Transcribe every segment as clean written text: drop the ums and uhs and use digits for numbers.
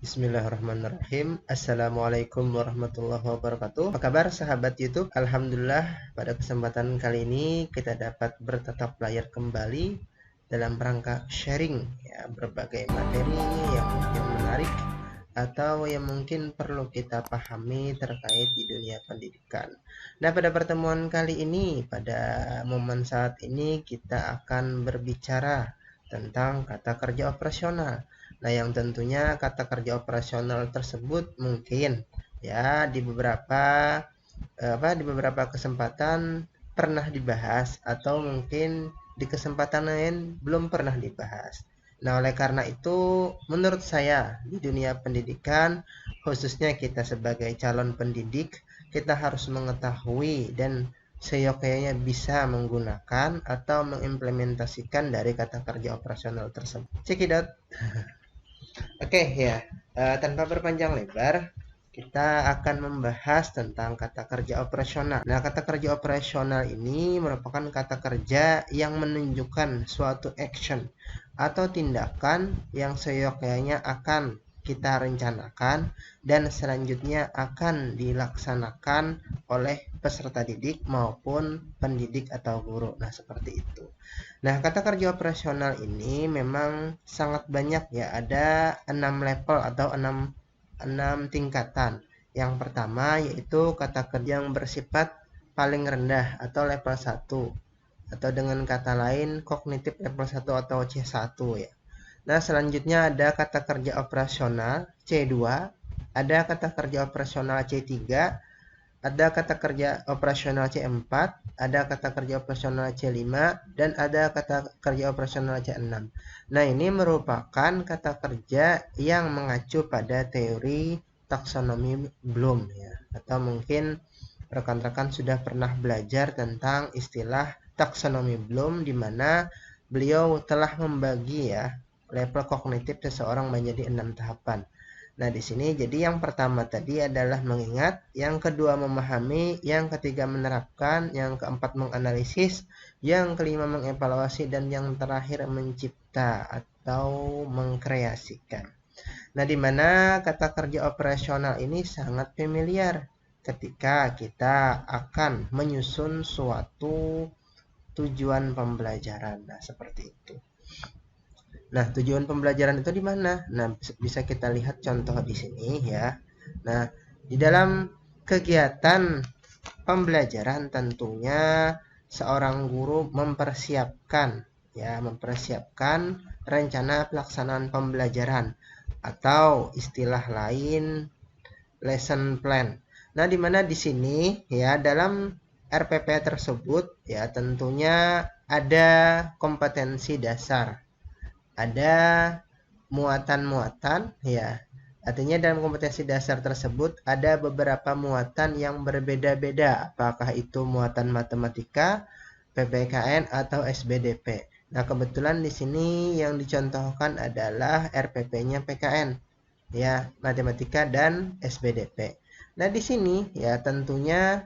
Bismillahirrahmanirrahim. Assalamualaikum warahmatullahi wabarakatuh. Apa kabar sahabat YouTube? Alhamdulillah pada kesempatan kali ini kita dapat bertatap layar kembali dalam rangka sharing ya, berbagai materi yang mungkin menarik atau yang mungkin perlu kita pahami terkait di dunia pendidikan. Nah, pada pertemuan kali ini, pada momen saat ini kita akan berbicara tentang kata kerja operasional. Nah, yang tentunya kata kerja operasional tersebut mungkin ya di beberapa kesempatan pernah dibahas atau mungkin di kesempatan lain belum pernah dibahas. Nah, oleh karena itu menurut saya di dunia pendidikan khususnya kita sebagai calon pendidik kita harus mengetahui dan seyogyanya bisa menggunakan atau mengimplementasikan dari kata kerja operasional tersebut. Cekidot. Oke ya, tanpa berpanjang lebar, kita akan membahas tentang kata kerja operasional. Nah, kata kerja operasional ini merupakan kata kerja yang menunjukkan suatu action atau tindakan yang seyogyanya akan kita rencanakan dan selanjutnya akan dilaksanakan oleh peserta didik maupun pendidik atau guru. Nah, seperti itu. Nah, kata kerja operasional ini memang sangat banyak ya, ada 6 level atau 6 tingkatan. Yang pertama yaitu kata kerja yang bersifat paling rendah atau level 1 atau dengan kata lain kognitif level 1 atau C1 ya. Nah, selanjutnya ada kata kerja operasional C2, ada kata kerja operasional C3, ada kata kerja operasional C4, ada kata kerja operasional C5, dan ada kata kerja operasional C6. Nah, ini merupakan kata kerja yang mengacu pada teori taksonomi Bloom ya. Atau mungkin rekan-rekan sudah pernah belajar tentang istilah taksonomi Bloom di mana beliau telah membagi ya level kognitif seseorang menjadi 6 tahapan. Nah, di sini jadi yang pertama tadi adalah mengingat, yang kedua memahami, yang ketiga menerapkan, yang keempat menganalisis, yang kelima mengevaluasi, dan yang terakhir mencipta atau mengkreasikan. Nah, di mana kata kerja operasional ini sangat familiar ketika kita akan menyusun suatu tujuan pembelajaran. Nah, seperti itu. Nah, tujuan pembelajaran itu di mana? Nah, bisa kita lihat contoh di sini ya. Nah, di dalam kegiatan pembelajaran tentunya seorang guru mempersiapkan rencana pelaksanaan pembelajaran atau istilah lain lesson plan. Nah, di mana di sini ya dalam RPP tersebut ya tentunya ada kompetensi dasar, ada muatan-muatan ya. Artinya dalam kompetensi dasar tersebut ada beberapa muatan yang berbeda-beda, apakah itu muatan matematika, PPKN atau SBDP. Nah, kebetulan di sini yang dicontohkan adalah RPP-nya PKN ya, matematika dan SBDP. Nah, di sini ya tentunya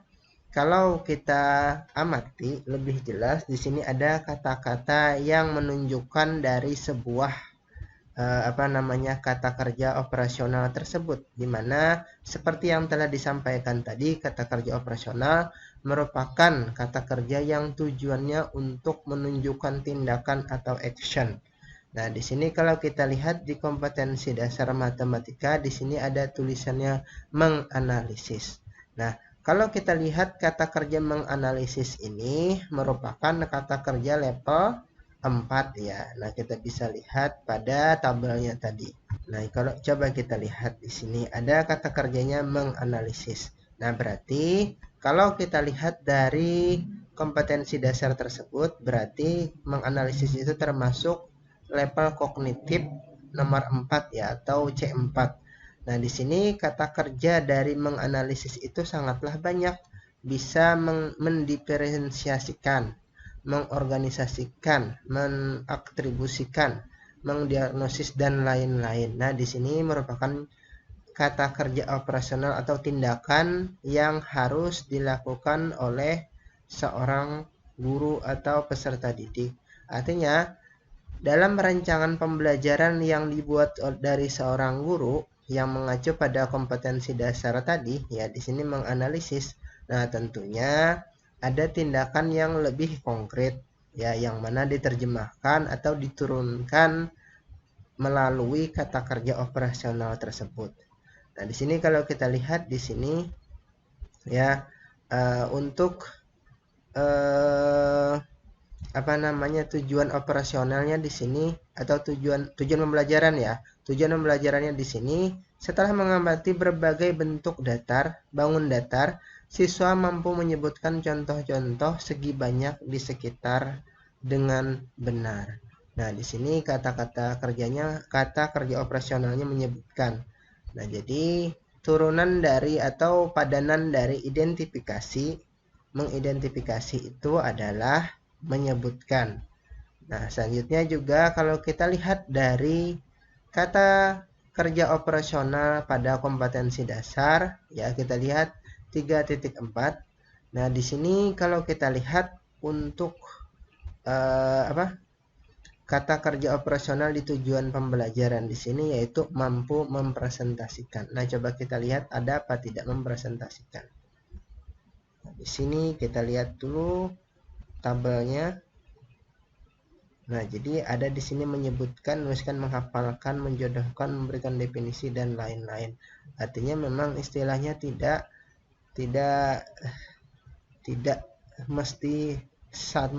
kalau kita amati lebih jelas di sini ada kata-kata yang menunjukkan dari sebuah kata kerja operasional tersebut, di mana seperti yang telah disampaikan tadi, kata kerja operasional merupakan kata kerja yang tujuannya untuk menunjukkan tindakan atau action. Nah, di sini kalau kita lihat di kompetensi dasar matematika, di sini ada tulisannya menganalisis. Nah, kalau kita lihat kata kerja menganalisis ini merupakan kata kerja level 4 ya. Nah, kita bisa lihat pada tabelnya tadi. Nah, kalau coba kita lihat di sini ada kata kerjanya menganalisis. Nah, berarti kalau kita lihat dari kompetensi dasar tersebut, berarti menganalisis itu termasuk level kognitif nomor 4 ya atau C4. Nah, di sini kata kerja dari menganalisis itu sangatlah banyak, bisa mendiferensiasikan, mengorganisasikan, mengatribusikan, mendiagnosis dan lain-lain. Nah, di sini merupakan kata kerja operasional atau tindakan yang harus dilakukan oleh seorang guru atau peserta didik. Artinya Dalam rancangan pembelajaran yang dibuat dari seorang guru yang mengacu pada kompetensi dasar tadi, ya di sini menganalisis. Nah, tentunya ada tindakan yang lebih konkret, ya yang mana diterjemahkan atau diturunkan melalui kata kerja operasional tersebut. Nah, di sini kalau kita lihat di sini ya untuk apa namanya tujuan operasionalnya di sini atau tujuan pembelajaran ya. Tujuan pembelajarannya di sini setelah mengamati berbagai bentuk datar, bangun datar, siswa mampu menyebutkan contoh-contoh segi banyak di sekitar dengan benar. Nah, di sini kata-kata kerjanya, kata kerja operasionalnya menyebutkan. Nah, jadi turunan dari atau padanan dari identifikasi, mengidentifikasi itu adalah menyebutkan. Nah, selanjutnya juga kalau kita lihat dari kata kerja operasional pada kompetensi dasar, ya kita lihat 3.4. Nah, di sini kalau kita lihat untuk kata kerja operasional di tujuan pembelajaran di sini yaitu mampu mempresentasikan. Nah, coba kita lihat ada apa tidak mempresentasikan. Nah, di sini kita lihat dulu tabelnya. Nah, jadi ada di sini menyebutkan, menuliskan, menghafalkan, menjodohkan, memberikan definisi dan lain-lain. Artinya memang istilahnya tidak mesti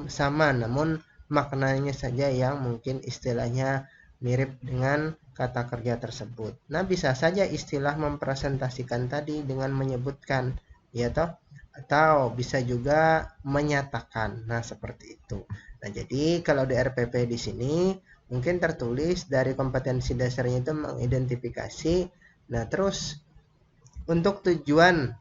sama, namun maknanya saja yang mungkin istilahnya mirip dengan kata kerja tersebut. Nah, bisa saja istilah mempresentasikan tadi dengan menyebutkan, ya toh? Atau bisa juga menyatakan. Nah, seperti itu. Nah, jadi kalau di RPP di sini mungkin tertulis dari kompetensi dasarnya itu mengidentifikasi. Nah, terus untuk tujuan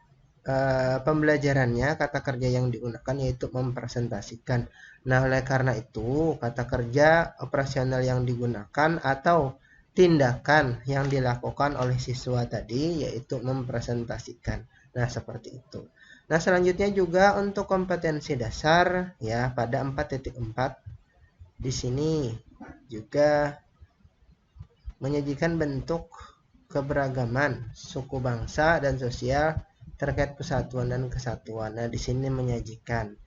pembelajarannya kata kerja yang digunakan yaitu mempresentasikan. Nah, oleh karena itu kata kerja operasional yang digunakan atau tindakan yang dilakukan oleh siswa tadi yaitu mempresentasikan. Nah, seperti itu. Nah, selanjutnya juga untuk kompetensi dasar ya pada 4.4 di sini juga menyajikan bentuk keberagaman suku bangsa dan sosial terkait persatuan dan kesatuan. Nah, di sini menyajikan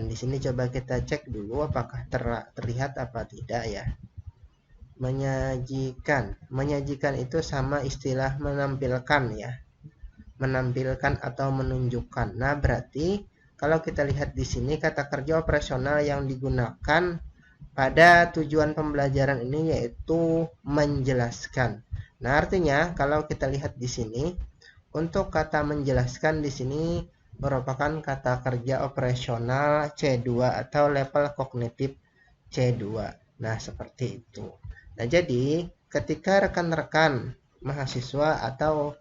di sini coba kita cek dulu apakah terlihat apa tidak ya. Menyajikan itu sama istilah menampilkan ya. Menampilkan atau menunjukkan. Nah, berarti kalau kita lihat di sini kata kerja operasional yang digunakan pada tujuan pembelajaran ini yaitu menjelaskan. Nah, artinya kalau kita lihat di sini untuk kata menjelaskan di sini merupakan kata kerja operasional C2 atau level kognitif C2. Nah, seperti itu. Nah, jadi ketika rekan-rekan mahasiswa atau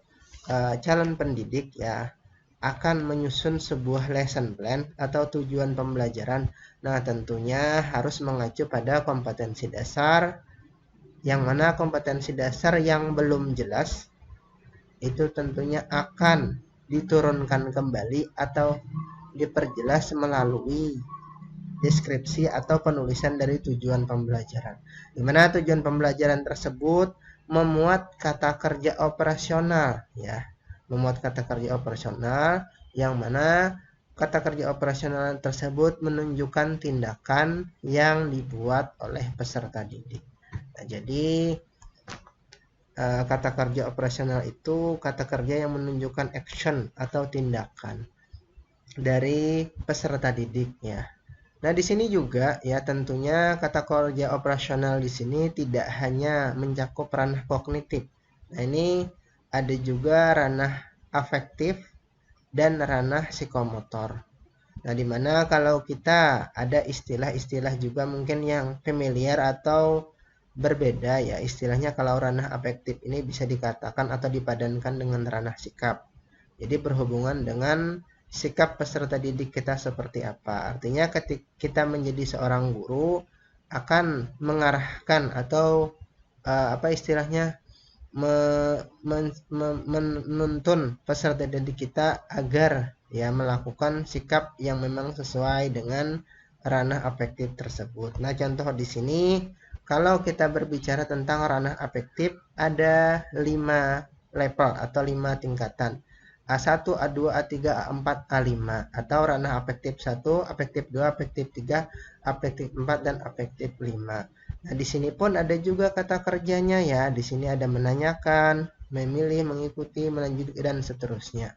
calon pendidik ya akan menyusun sebuah lesson plan atau tujuan pembelajaran. Nah, tentunya harus mengacu pada kompetensi dasar, yang mana kompetensi dasar yang belum jelas itu tentunya akan diturunkan kembali atau diperjelas melalui deskripsi atau penulisan dari tujuan pembelajaran. Di mana tujuan pembelajaran tersebut memuat kata kerja operasional ya. Memuat kata kerja operasional yang mana kata kerja operasional tersebut menunjukkan tindakan yang dibuat oleh peserta didik. Nah, jadi kata kerja operasional itu kata kerja yang menunjukkan action atau tindakan dari peserta didik ya. Nah, di sini juga ya tentunya kata kerja operasional di sini tidak hanya mencakup ranah kognitif. Nah, ini ada juga ranah afektif dan ranah psikomotor. Nah, dimana kalau kita ada istilah-istilah juga mungkin yang familiar atau berbeda ya, istilahnya kalau ranah afektif ini bisa dikatakan atau dipadankan dengan ranah sikap. Jadi berhubungan dengan sikap peserta didik kita seperti apa. Artinya ketika kita menjadi seorang guru akan mengarahkan atau apa istilahnya menuntun peserta didik kita agar ya melakukan sikap yang memang sesuai dengan ranah afektif tersebut. Nah, contoh di sini kalau kita berbicara tentang ranah afektif ada 5 level atau 5 tingkatan. A1, A2, A3, A4, A5 atau ranah afektif 1, afektif 2, afektif 3, afektif 4 dan afektif 5. Nah, di sini pun ada juga kata kerjanya ya. Di sini ada menanyakan, memilih, mengikuti, melanjutkan dan seterusnya.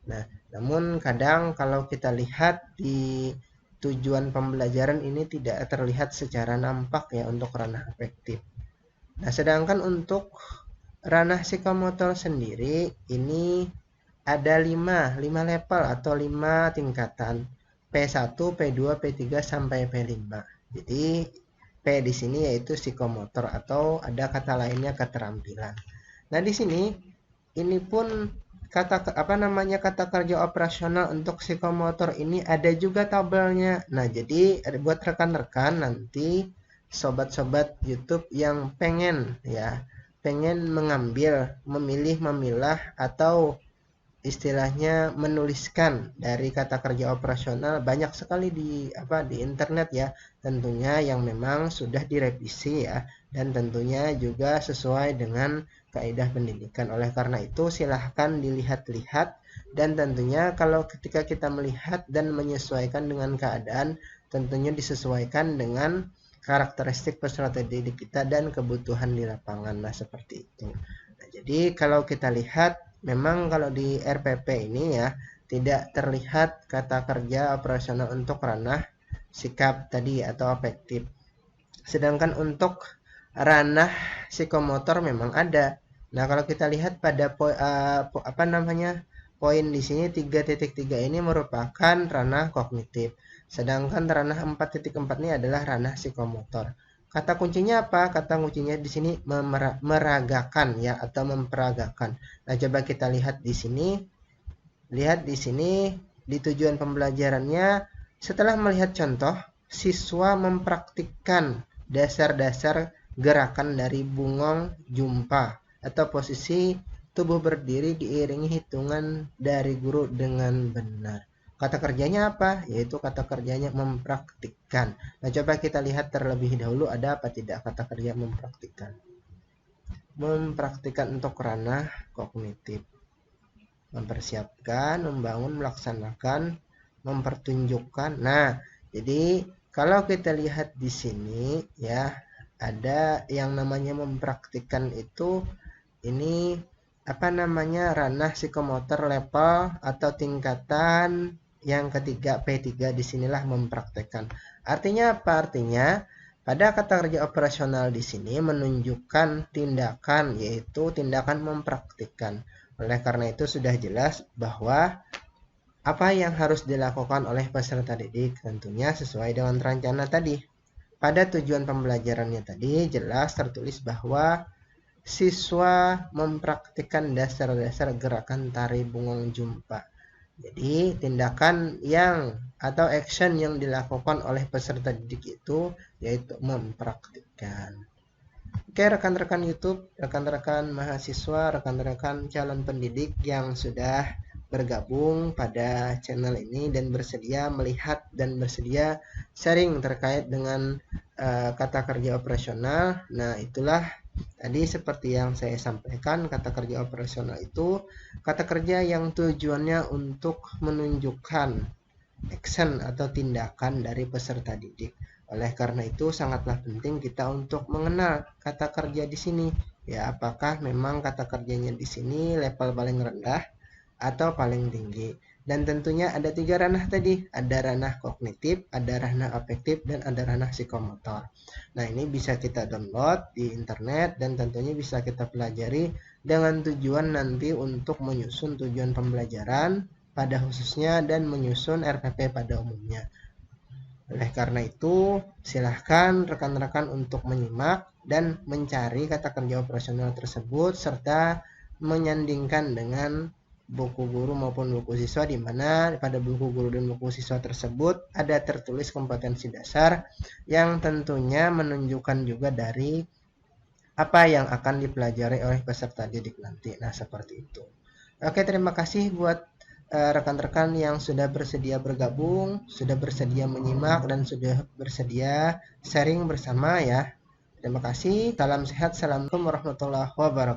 Nah, namun kadang kalau kita lihat di tujuan pembelajaran ini tidak terlihat secara nampak ya untuk ranah afektif. Nah, sedangkan untuk ranah psikomotor sendiri ini ada 5 level atau 5 tingkatan. P1, P2, P3 sampai P5. Jadi P di sini yaitu psikomotor atau ada kata lainnya keterampilan. Nah, di sini ini pun kata kerja operasional untuk psikomotor ini ada juga tabelnya. Nah, jadi buat rekan-rekan nanti sobat-sobat YouTube yang pengen mengambil, memilih, memilah atau istilahnya menuliskan dari kata kerja operasional banyak sekali di internet ya, tentunya yang memang sudah direvisi ya, dan tentunya juga sesuai dengan kaidah pendidikan. Oleh karena itu silahkan dilihat-lihat, dan tentunya kalau ketika kita melihat dan menyesuaikan dengan keadaan, tentunya disesuaikan dengan karakteristik peserta didik kita dan kebutuhan di lapangan. Nah, seperti itu. Nah, jadi kalau kita lihat memang kalau di RPP ini ya tidak terlihat kata kerja operasional untuk ranah sikap tadi atau afektif. Sedangkan untuk ranah psikomotor memang ada. Nah, kalau kita lihat pada poin di sini 3.3 ini merupakan ranah kognitif. Sedangkan ranah 4.4 ini adalah ranah psikomotor. Kata kuncinya apa? Kata kuncinya di sini meragakan ya atau memperagakan. Nah, coba kita lihat di sini. Lihat di sini di tujuan pembelajarannya, setelah melihat contoh, siswa mempraktikkan dasar-dasar gerakan dari bungong jumpa atau posisi tubuh berdiri diiringi hitungan dari guru dengan benar. Kata kerjanya apa? Yaitu kata kerjanya mempraktikkan. Nah, coba kita lihat terlebih dahulu ada apa tidak kata kerja mempraktikkan. Mempraktikkan untuk ranah kognitif. Mempersiapkan, membangun, melaksanakan, mempertunjukkan. Nah, jadi kalau kita lihat di sini ya, ada yang namanya mempraktikkan itu ini ranah psikomotor level atau tingkatan yang ketiga P3. Disinilah mempraktekkan. Artinya apa? Artinya pada kata kerja operasional di sini menunjukkan tindakan, yaitu tindakan mempraktikkan. Oleh karena itu sudah jelas bahwa apa yang harus dilakukan oleh peserta didik tentunya sesuai dengan rencana tadi. Pada tujuan pembelajarannya tadi jelas tertulis bahwa siswa mempraktikkan dasar-dasar gerakan tari bungong jumpa. Jadi tindakan yang atau action yang dilakukan oleh peserta didik itu yaitu mempraktikkan. Oke, rekan-rekan YouTube, rekan-rekan mahasiswa, rekan-rekan calon pendidik yang sudah bergabung pada channel ini dan bersedia melihat dan bersedia sharing terkait dengan kata kerja operasional. Nah, itulah tadi seperti yang saya sampaikan, kata kerja operasional itu kata kerja yang tujuannya untuk menunjukkan action atau tindakan dari peserta didik. Oleh karena itu sangatlah penting kita untuk mengenal kata kerja di sini. Ya, apakah memang kata kerjanya di sini level paling rendah atau paling tinggi. Dan tentunya ada 3 ranah tadi. Ada ranah kognitif, ada ranah afektif, dan ada ranah psikomotor. Nah, ini bisa kita download di internet dan tentunya bisa kita pelajari dengan tujuan nanti untuk menyusun tujuan pembelajaran pada khususnya dan menyusun RPP pada umumnya. Oleh karena itu, silahkan rekan-rekan untuk menyimak dan mencari kata kerja operasional tersebut serta menyandingkan dengan buku guru maupun buku siswa, di mana pada buku guru dan buku siswa tersebut ada tertulis kompetensi dasar yang tentunya menunjukkan juga dari apa yang akan dipelajari oleh peserta didik nanti. Nah, seperti itu. Oke, terima kasih buat rekan-rekan yang sudah bersedia bergabung, sudah bersedia menyimak, dan sudah bersedia sharing bersama ya. Terima kasih. Salam sehat. Assalamualaikum warahmatullahi wabarakatuh.